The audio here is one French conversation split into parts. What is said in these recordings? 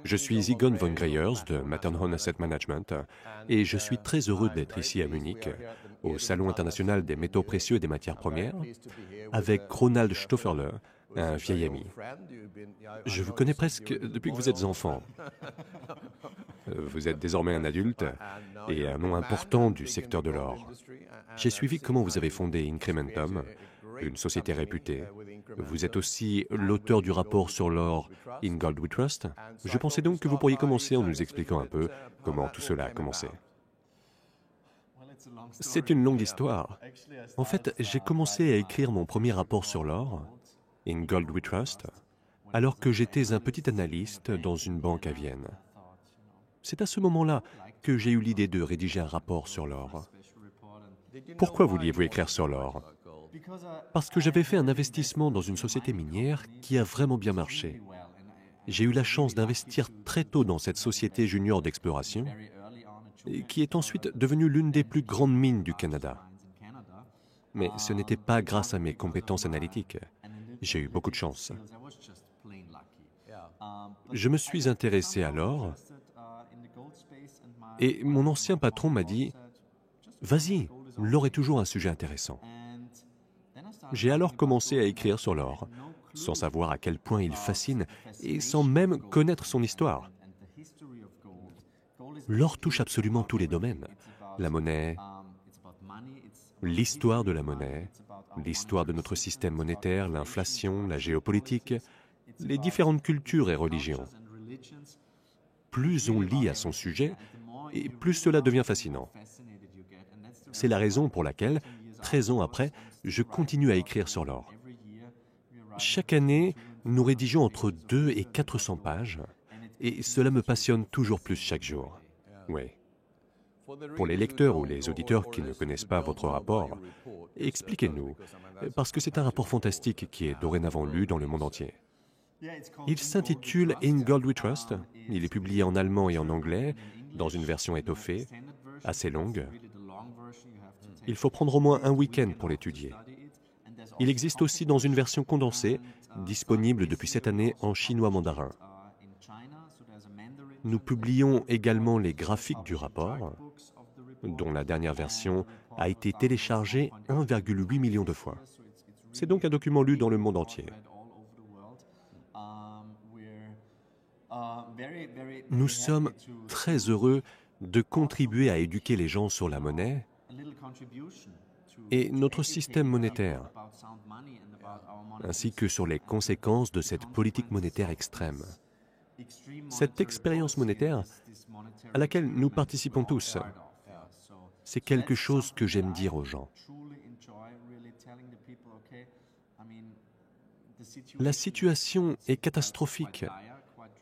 Je suis Egon von Greyers de Matterhorn Asset Management et je suis très heureux d'être ici à Munich, au Salon international des métaux précieux et des matières premières, avec Ronald Stofferle, un vieil ami. Je vous connais presque depuis que vous êtes enfant. Vous êtes désormais un adulte et un nom important du secteur de l'or. J'ai suivi comment vous avez fondé Incrementum, une société réputée. Vous êtes aussi l'auteur du rapport sur l'or In Gold We Trust. Je pensais donc que vous pourriez commencer en nous expliquant un peu comment tout cela a commencé. C'est une longue histoire. En fait, j'ai commencé à écrire mon premier rapport sur l'or, In Gold We Trust, alors que j'étais un petit analyste dans une banque à Vienne. C'est à ce moment-là que j'ai eu l'idée de rédiger un rapport sur l'or. Pourquoi vouliez-vous écrire sur l'or? Parce que j'avais fait un investissement dans une société minière qui a vraiment bien marché. J'ai eu la chance d'investir très tôt dans cette société junior d'exploration, qui est ensuite devenue l'une des plus grandes mines du Canada. Mais ce n'était pas grâce à mes compétences analytiques. J'ai eu beaucoup de chance. Je me suis intéressé à l'or et mon ancien patron m'a dit « Vas-y, l'or est toujours un sujet intéressant ». J'ai alors commencé à écrire sur l'or, sans savoir à quel point il fascine et sans même connaître son histoire. L'or touche absolument tous les domaines. La monnaie, l'histoire de la monnaie, l'histoire de notre système monétaire, l'inflation, la géopolitique, les différentes cultures et religions. Plus on lit à son sujet, et plus cela devient fascinant. C'est la raison pour laquelle, 13 ans après, je continue à écrire sur l'or. Chaque année, nous rédigeons entre 200 et 400 pages, et cela me passionne toujours plus chaque jour. Oui. Pour les lecteurs ou les auditeurs qui ne connaissent pas votre rapport, expliquez-nous, parce que c'est un rapport fantastique qui est dorénavant lu dans le monde entier. Il s'intitule In Gold We Trust. Il est publié en allemand et en anglais, dans une version étoffée, assez longue. Il faut prendre au moins un week-end pour l'étudier. Il existe aussi dans une version condensée, disponible depuis cette année en chinois mandarin. Nous publions également les graphiques du rapport, dont la dernière version a été téléchargée 1,8 million de fois. C'est donc un document lu dans le monde entier. Nous sommes très heureux de contribuer à éduquer les gens sur la monnaie et notre système monétaire, ainsi que sur les conséquences de cette politique monétaire extrême. Cette expérience monétaire à laquelle nous participons tous, c'est quelque chose que j'aime dire aux gens. La situation est catastrophique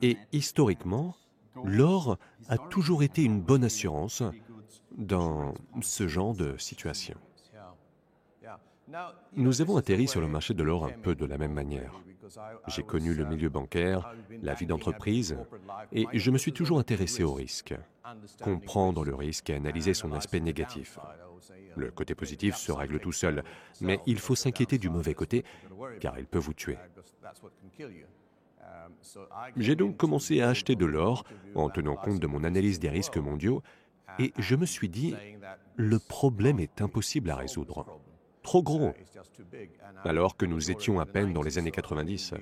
et historiquement, l'or a toujours été une bonne assurance dans ce genre de situation. Nous avons atterri sur le marché de l'or un peu de la même manière. J'ai connu le milieu bancaire, la vie d'entreprise, et je me suis toujours intéressé au risque. Comprendre le risque et analyser son aspect négatif. Le côté positif se règle tout seul, mais il faut s'inquiéter du mauvais côté, car il peut vous tuer. J'ai donc commencé à acheter de l'or en tenant compte de mon analyse des risques mondiaux, et je me suis dit, le problème est impossible à résoudre. Trop gros, alors que nous étions à peine dans les années 90.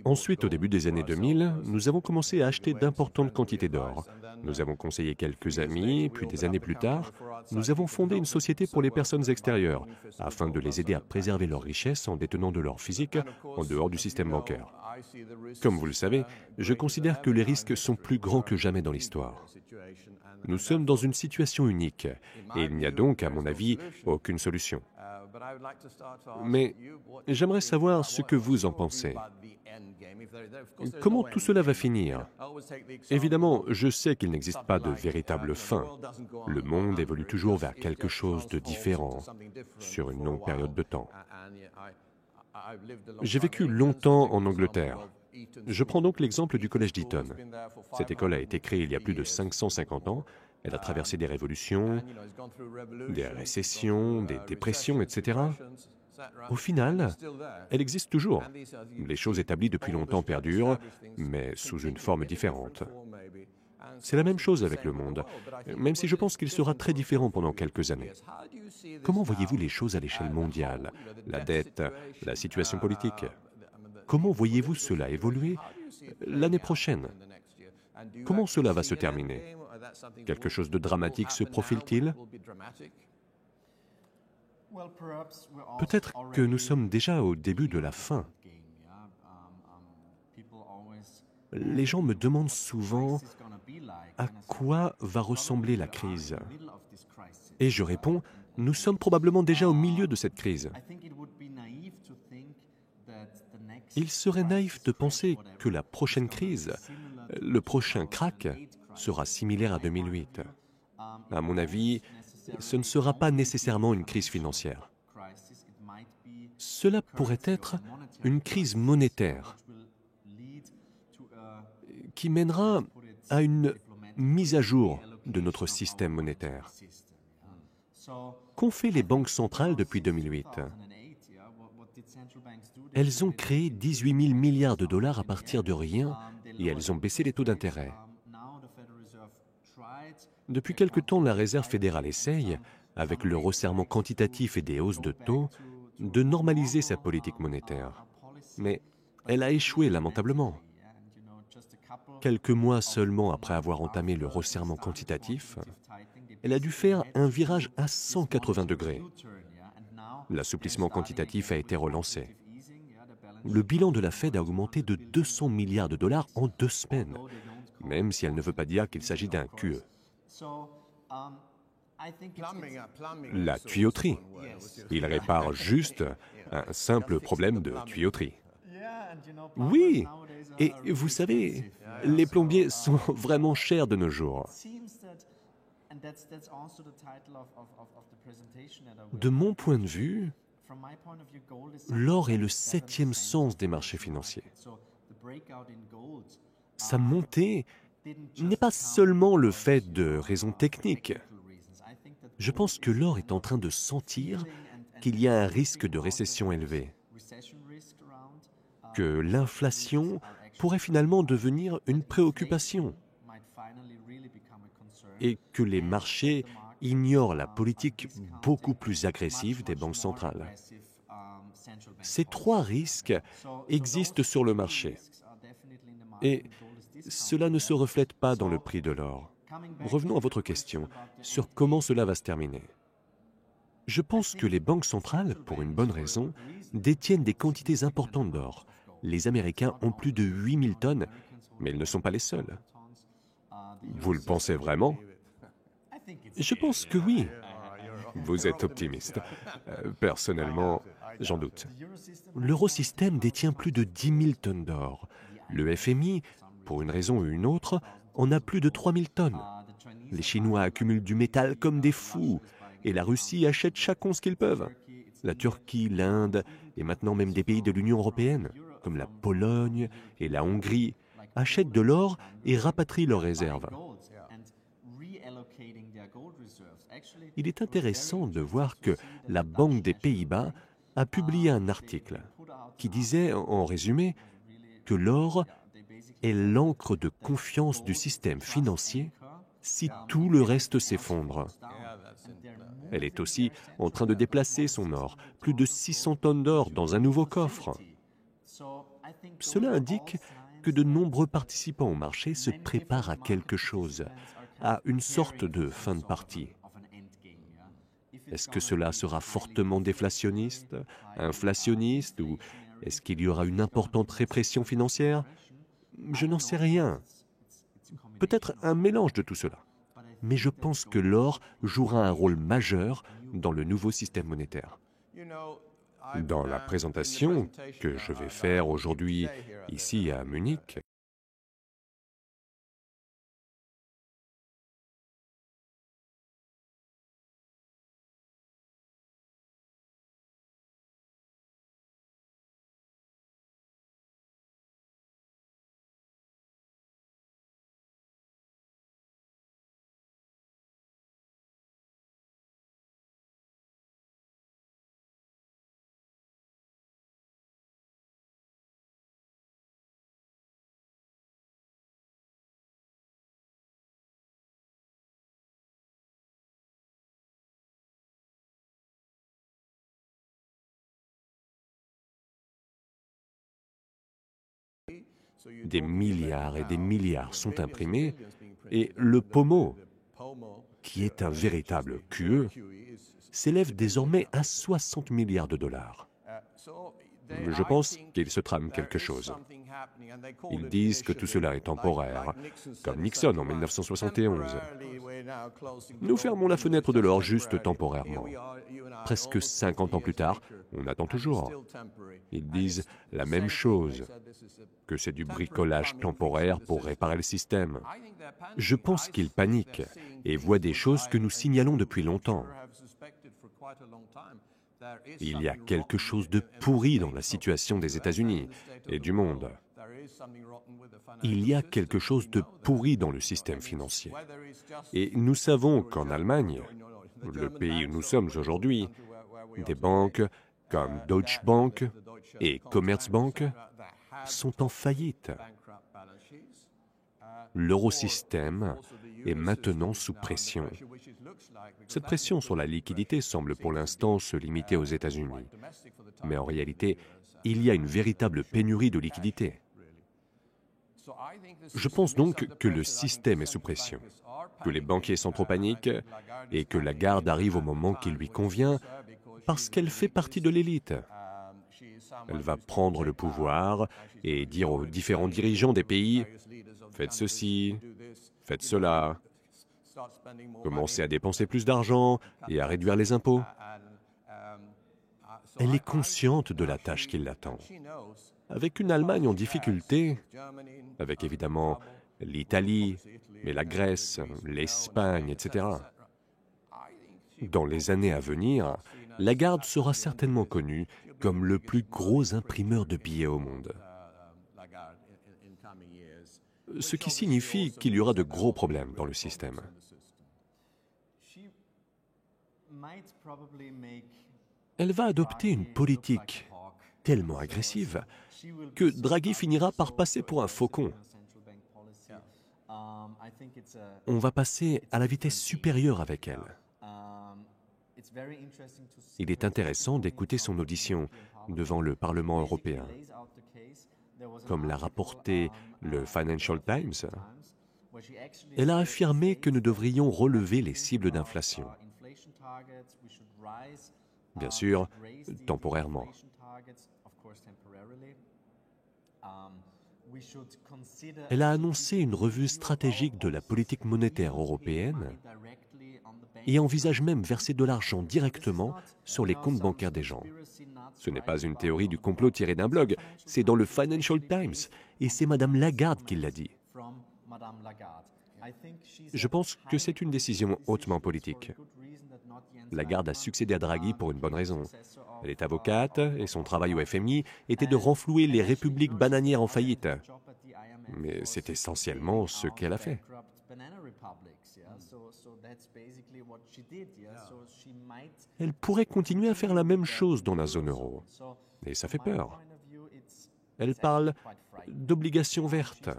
Ensuite, au début des années 2000, nous avons commencé à acheter d'importantes quantités d'or. Nous avons conseillé quelques amis, puis des années plus tard, nous avons fondé une société pour les personnes extérieures, afin de les aider à préserver leurs richesses en détenant de l'or physique en dehors du système bancaire. Comme vous le savez, je considère que les risques sont plus grands que jamais dans l'histoire. Nous sommes dans une situation unique, et il n'y a donc, à mon avis, aucune solution. Mais j'aimerais savoir ce que vous en pensez. Comment tout cela va finir? Évidemment, je sais qu'il n'existe pas de véritable fin. Le monde évolue toujours vers quelque chose de différent, sur une longue période de temps. J'ai vécu longtemps en Angleterre. Je prends donc l'exemple du collège d'Eton. Cette école a été créée il y a plus de 550 ans. Elle a traversé des révolutions, des récessions, des dépressions, etc. Au final, elle existe toujours. Les choses établies depuis longtemps perdurent, mais sous une forme différente. C'est la même chose avec le monde, même si je pense qu'il sera très différent pendant quelques années. Comment voyez-vous les choses à l'échelle mondiale, la dette, la situation politique? Comment voyez-vous cela évoluer l'année prochaine? Comment cela va se terminer? Quelque chose de dramatique se profile-t-il? Peut-être que nous sommes déjà au début de la fin. Les gens me demandent souvent à quoi va ressembler la crise. Et je réponds, nous sommes probablement déjà au milieu de cette crise. Il serait naïf de penser que la prochaine crise, le prochain krach, sera similaire à 2008. À mon avis, ce ne sera pas nécessairement une crise financière. Cela pourrait être une crise monétaire qui mènera à une mise à jour de notre système monétaire. Qu'ont fait les banques centrales depuis 2008? Elles ont créé 18 000 milliards de dollars à partir de rien et elles ont baissé les taux d'intérêt. Depuis quelque temps, la Réserve fédérale essaye, avec le resserrement quantitatif et des hausses de taux, de normaliser sa politique monétaire. Mais elle a échoué lamentablement. Quelques mois seulement après avoir entamé le resserrement quantitatif, elle a dû faire un virage à 180 degrés. L'assouplissement quantitatif a été relancé. Le bilan de la Fed a augmenté de 200 milliards de dollars en 2 semaines, même si elle ne veut pas dire qu'il s'agit d'un QE. La tuyauterie. Il répare juste un simple problème de tuyauterie. Oui, et vous savez, les plombiers sont vraiment chers de nos jours. De mon point de vue, l'or est le 7e sens des marchés financiers. Sa montée n'est pas seulement le fait de raisons techniques. Je pense que l'or est en train de sentir qu'il y a un risque de récession élevé, que l'inflation pourrait finalement devenir une préoccupation et que les marchés ignorent la politique beaucoup plus agressive des banques centrales. Ces 3 risques existent sur le marché et cela ne se reflète pas dans le prix de l'or. Revenons à votre question sur comment cela va se terminer. Je pense que les banques centrales, pour une bonne raison, détiennent des quantités importantes d'or. Les Américains ont plus de 8000 tonnes, mais ils ne sont pas les seuls. Vous le pensez vraiment? Je pense que oui. Vous êtes optimiste. Personnellement, j'en doute. L'eurosystème détient plus de 10 000 tonnes d'or. Le FMI, pour une raison ou une autre, en a plus de 3 000 tonnes. Les Chinois accumulent du métal comme des fous, et la Russie achète chaque once qu'ils peuvent. La Turquie, l'Inde, et maintenant même des pays de l'Union européenne, comme la Pologne et la Hongrie, achètent de l'or et rapatrient leurs réserves. Il est intéressant de voir que la Banque des Pays-Bas a publié un article qui disait, en résumé, que l'or est l'encre de confiance du système financier si tout le reste s'effondre. Elle est aussi en train de déplacer son or, plus de 600 tonnes d'or dans un nouveau coffre. Cela indique que de nombreux participants au marché se préparent à quelque chose, à une sorte de fin de partie. Est-ce que cela sera fortement déflationniste, inflationniste, ou est-ce qu'il y aura une importante répression financière? Je n'en sais rien. Peut-être un mélange de tout cela. Mais je pense que l'or jouera un rôle majeur dans le nouveau système monétaire. Dans la présentation que je vais faire aujourd'hui ici à Munich, Des milliards et des milliards sont imprimés et le POMO, qui est un véritable QE, s'élève désormais à 60 milliards de dollars. Je pense qu'il se trame quelque chose. Ils disent que tout cela est temporaire, comme Nixon en 1971. Nous fermons la fenêtre de l'or juste temporairement. Presque 50 ans plus tard, on attend toujours. Ils disent la même chose, que c'est du bricolage temporaire pour réparer le système. Je pense qu'ils paniquent et voient des choses que nous signalons depuis longtemps. Il y a quelque chose de pourri dans la situation des États-Unis et du monde. Il y a quelque chose de pourri dans le système financier. Et nous savons qu'en Allemagne, le pays où nous sommes aujourd'hui, des banques comme Deutsche Bank et Commerzbank sont en faillite. L'eurosystème est maintenant sous pression. Cette pression sur la liquidité semble pour l'instant se limiter aux États-Unis. Mais en réalité, il y a une véritable pénurie de liquidité. Je pense donc que le système est sous pression, que les banquiers centraux paniquent et que Lagarde arrive au moment qui lui convient parce qu'elle fait partie de l'élite. Elle va prendre le pouvoir et dire aux différents dirigeants des pays « Faites ceci, faites cela, commencez à dépenser plus d'argent et à réduire les impôts. » Elle est consciente de la tâche qui l'attend. Avec une Allemagne en difficulté, avec évidemment l'Italie, mais la Grèce, l'Espagne, etc. Dans les années à venir, Lagarde sera certainement connu comme le plus gros imprimeur de billets au monde. Ce qui signifie qu'il y aura de gros problèmes dans le système. Elle va adopter une politique tellement agressive que Draghi finira par passer pour un faucon. On va passer à la vitesse supérieure avec elle. Il est intéressant d'écouter son audition devant le Parlement européen. Comme l'a rapporté le Financial Times, elle a affirmé que nous devrions relever les cibles d'inflation. Bien sûr, temporairement. Elle a annoncé une revue stratégique de la politique monétaire européenne et envisage même verser de l'argent directement sur les comptes bancaires des gens. Ce n'est pas une théorie du complot tirée d'un blog, c'est dans le Financial Times, et c'est Madame Lagarde qui l'a dit. Je pense que c'est une décision hautement politique. Lagarde a succédé à Draghi pour une bonne raison. Elle est avocate et son travail au FMI était de renflouer les républiques bananières en faillite. Mais c'est essentiellement ce qu'elle a fait. Elle pourrait continuer à faire la même chose dans la zone euro. Et ça fait peur. Elle parle d'obligations vertes,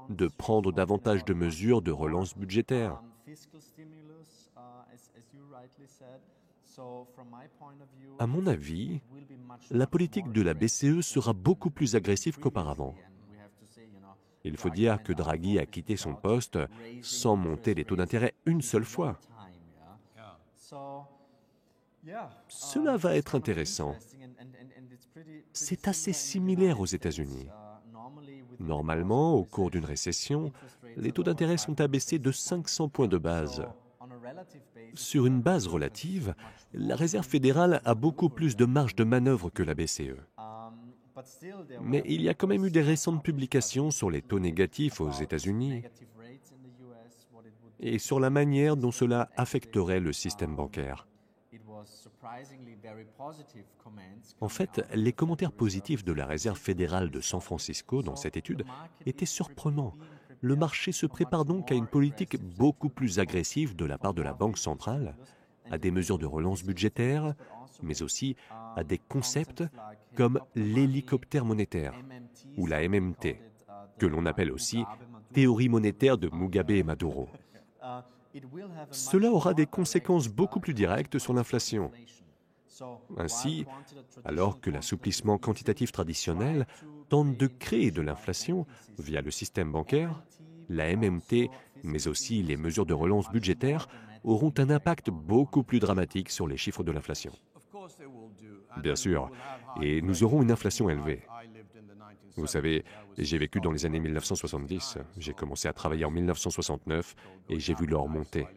de prendre davantage de mesures de relance budgétaire. À mon avis, la politique de la BCE sera beaucoup plus agressive qu'auparavant. Il faut dire que Draghi a quitté son poste sans monter les taux d'intérêt une seule fois. Cela va être intéressant. C'est assez similaire aux États-Unis. Normalement, au cours d'une récession, les taux d'intérêt sont abaissés de 500 points de base. Sur une base relative, la Réserve fédérale a beaucoup plus de marge de manœuvre que la BCE. Mais il y a quand même eu des récentes publications sur les taux négatifs aux États-Unis et sur la manière dont cela affecterait le système bancaire. En fait, les commentaires positifs de la Réserve fédérale de San Francisco dans cette étude étaient surprenants. Le marché se prépare donc à une politique beaucoup plus agressive de la part de la Banque centrale, à des mesures de relance budgétaire, mais aussi à des concepts comme l'hélicoptère monétaire, ou la MMT, que l'on appelle aussi théorie monétaire de Mugabe et Maduro. Cela aura des conséquences beaucoup plus directes sur l'inflation. Ainsi, alors que l'assouplissement quantitatif traditionnel tente de créer de l'inflation via le système bancaire, la MMT, mais aussi les mesures de relance budgétaire, auront un impact beaucoup plus dramatique sur les chiffres de l'inflation. Bien sûr, et nous aurons une inflation élevée. Vous savez, j'ai vécu dans les années 1970, j'ai commencé à travailler en 1969 et j'ai vu l'or monter.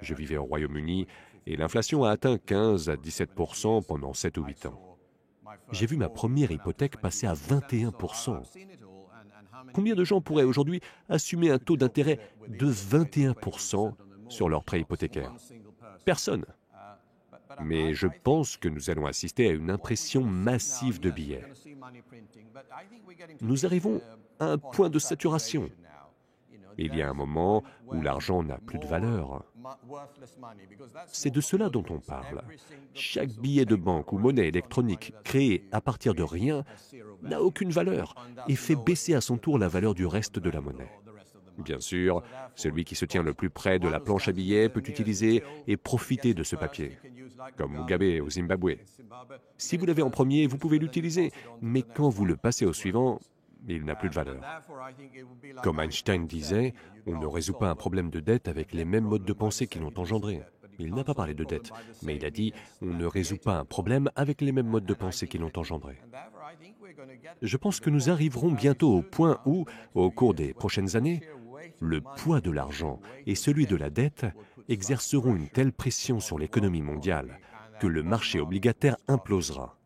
Je vivais au Royaume-Uni et l'inflation a atteint 15 à 17% pendant 7 ou 8 ans. J'ai vu ma première hypothèque passer à 21%. Combien de gens pourraient aujourd'hui assumer un taux d'intérêt de 21% sur leur prêt hypothécaire? Personne. Mais je pense que nous allons assister à une impression massive de billets. Nous arrivons à un point de saturation. Il y a un moment où l'argent n'a plus de valeur. C'est de cela dont on parle. Chaque billet de banque ou monnaie électronique créé à partir de rien n'a aucune valeur et fait baisser à son tour la valeur du reste de la monnaie. Bien sûr, celui qui se tient le plus près de la planche à billets peut utiliser et profiter de ce papier, comme Mugabe au Zimbabwe. Si vous l'avez en premier, vous pouvez l'utiliser, mais quand vous le passez au suivant, il n'a plus de valeur. Comme Einstein disait, on ne résout pas un problème de dette avec les mêmes modes de pensée qui l'ont engendré. Il n'a pas parlé de dette, mais il a dit on ne résout pas un problème avec les mêmes modes de pensée qui l'ont engendré. Je pense que nous arriverons bientôt au point où, au cours des prochaines années, le poids de l'argent et celui de la dette exerceront une telle pression sur l'économie mondiale que le marché obligataire implosera.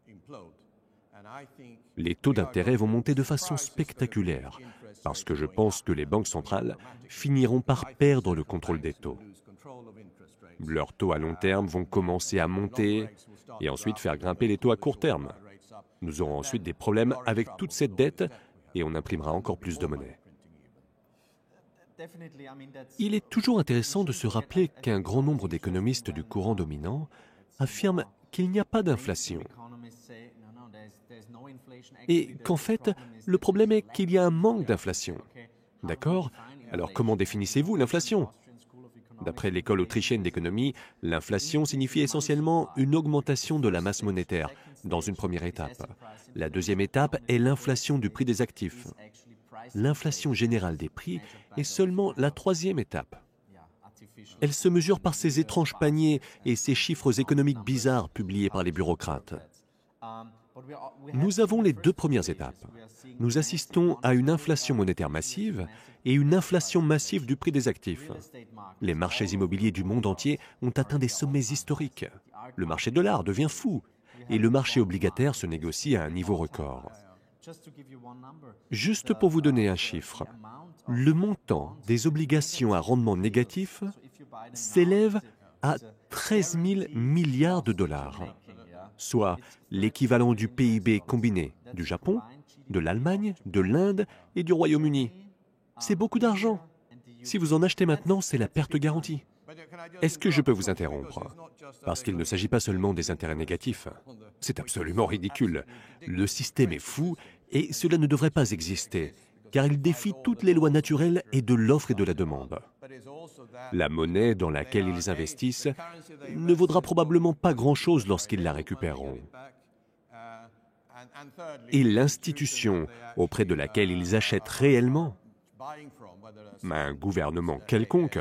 Les taux d'intérêt vont monter de façon spectaculaire, parce que je pense que les banques centrales finiront par perdre le contrôle des taux. Leurs taux à long terme vont commencer à monter et ensuite faire grimper les taux à court terme. Nous aurons ensuite des problèmes avec toute cette dette et on imprimera encore plus de monnaie. Il est toujours intéressant de se rappeler qu'un grand nombre d'économistes du courant dominant affirment qu'il n'y a pas d'inflation. Et qu'en fait, le problème est qu'il y a un manque d'inflation. D'accord? Alors comment définissez-vous l'inflation? D'après l'école autrichienne d'économie, l'inflation signifie essentiellement une augmentation de la masse monétaire, dans une première étape. La deuxième étape est l'inflation du prix des actifs. L'inflation générale des prix est seulement la troisième étape. Elle se mesure par ces étranges paniers et ces chiffres économiques bizarres publiés par les bureaucrates. Nous avons les deux premières étapes. Nous assistons à une inflation monétaire massive et une inflation massive du prix des actifs. Les marchés immobiliers du monde entier ont atteint des sommets historiques. Le marché de l'art devient fou et le marché obligataire se négocie à un niveau record. Juste pour vous donner un chiffre, le montant des obligations à rendement négatif s'élève à 13 000 milliards de dollars, soit l'équivalent du PIB combiné du Japon, de l'Allemagne, de l'Inde et du Royaume-Uni. C'est beaucoup d'argent. Si vous en achetez maintenant, c'est la perte garantie. Est-ce que je peux vous interrompre? Parce qu'il ne s'agit pas seulement des intérêts négatifs. C'est absolument ridicule. Le système est fou et cela ne devrait pas exister, car il défie toutes les lois naturelles et de l'offre et de la demande. La monnaie dans laquelle ils investissent ne vaudra probablement pas grand-chose lorsqu'ils la récupéreront. Et l'institution auprès de laquelle ils achètent réellement, un gouvernement quelconque,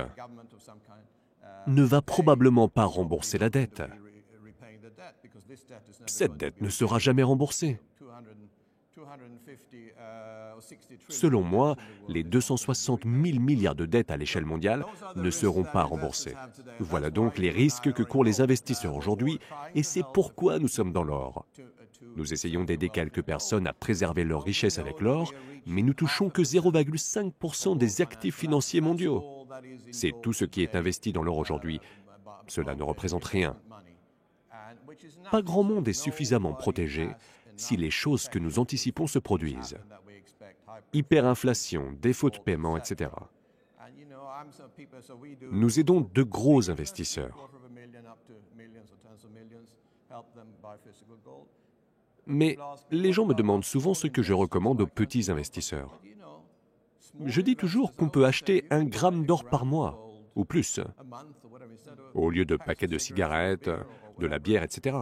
ne va probablement pas rembourser la dette. Cette dette ne sera jamais remboursée. Selon moi, les 260 000 milliards de dettes à l'échelle mondiale ne seront pas remboursées. Voilà donc les risques que courent les investisseurs aujourd'hui, et c'est pourquoi nous sommes dans l'or. Nous essayons d'aider quelques personnes à préserver leur richesse avec l'or, mais nous touchons que 0,5% des actifs financiers mondiaux. C'est tout ce qui est investi dans l'or aujourd'hui. Cela ne représente rien. Pas grand monde est suffisamment protégé si les choses que nous anticipons se produisent. Hyperinflation, défaut de paiement, etc. Nous aidons de gros investisseurs. Mais les gens me demandent souvent ce que je recommande aux petits investisseurs. Je dis toujours qu'on peut acheter 1 gramme d'or par mois, ou plus, au lieu de paquets de cigarettes, de la bière, etc.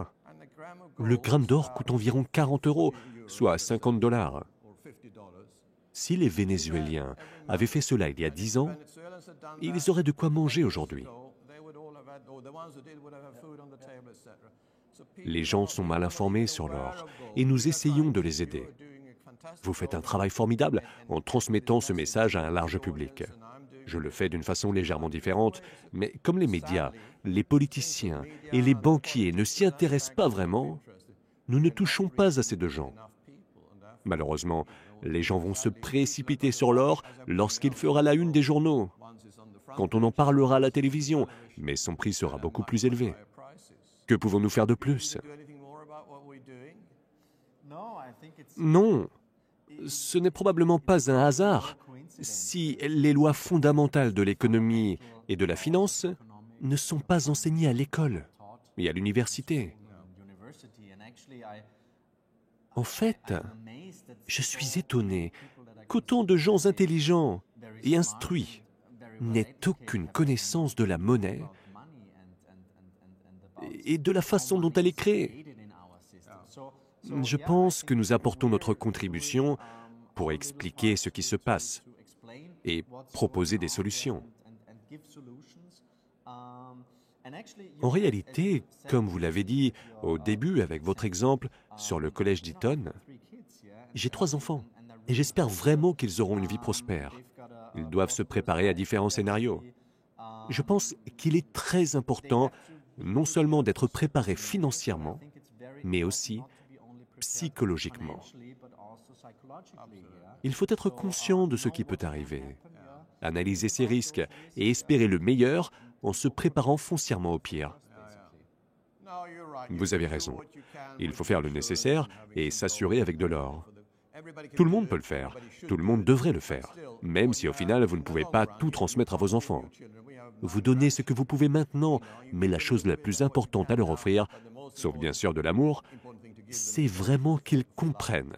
Le gramme d'or coûte environ 40 €, soit 50 $. Si les Vénézuéliens avaient fait cela il y a 10 ans, ils auraient de quoi manger aujourd'hui. Les gens sont mal informés sur l'or et nous essayons de les aider. Vous faites un travail formidable en transmettant ce message à un large public. Je le fais d'une façon légèrement différente, mais comme les médias, les politiciens et les banquiers ne s'y intéressent pas vraiment, nous ne touchons pas assez de gens. Malheureusement, les gens vont se précipiter sur l'or lorsqu'il fera la une des journaux, quand on en parlera à la télévision, mais son prix sera beaucoup plus élevé. Que pouvons-nous faire de plus? Non, ce n'est probablement pas un hasard si les lois fondamentales de l'économie et de la finance ne sont pas enseignées à l'école et à l'université. En fait, je suis étonné qu'autant de gens intelligents et instruits n'aient aucune connaissance de la monnaie et de la façon dont elle est créée. Je pense que nous apportons notre contribution pour expliquer ce qui se passe et proposer des solutions. En réalité, comme vous l'avez dit au début avec votre exemple sur le collège d'Eton, j'ai 3 enfants et j'espère vraiment qu'ils auront une vie prospère. Ils doivent se préparer à différents scénarios. Je pense qu'il est très important non seulement d'être préparé financièrement, mais aussi psychologiquement. Il faut être conscient de ce qui peut arriver, analyser ses risques et espérer le meilleur en se préparant foncièrement au pire. Vous avez raison. Il faut faire le nécessaire et s'assurer avec de l'or. Tout le monde peut le faire. Tout le monde devrait le faire. Même si au final, vous ne pouvez pas tout transmettre à vos enfants. Vous donnez ce que vous pouvez maintenant, mais la chose la plus importante à leur offrir, sauf bien sûr de l'amour, c'est vraiment qu'ils comprennent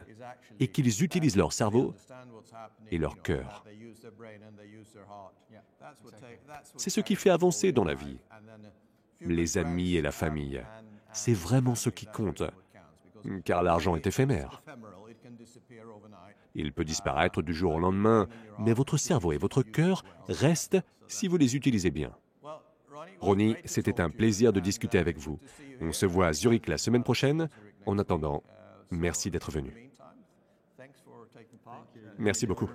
et qu'ils utilisent leur cerveau et leur cœur. C'est ce qui fait avancer dans la vie. Les amis et la famille, c'est vraiment ce qui compte, car l'argent est éphémère. Il peut disparaître du jour au lendemain, mais votre cerveau et votre cœur restent si vous les utilisez bien. Ronnie, c'était un plaisir de discuter avec vous. On se voit à Zurich la semaine prochaine. En attendant, merci d'être venu. Merci beaucoup.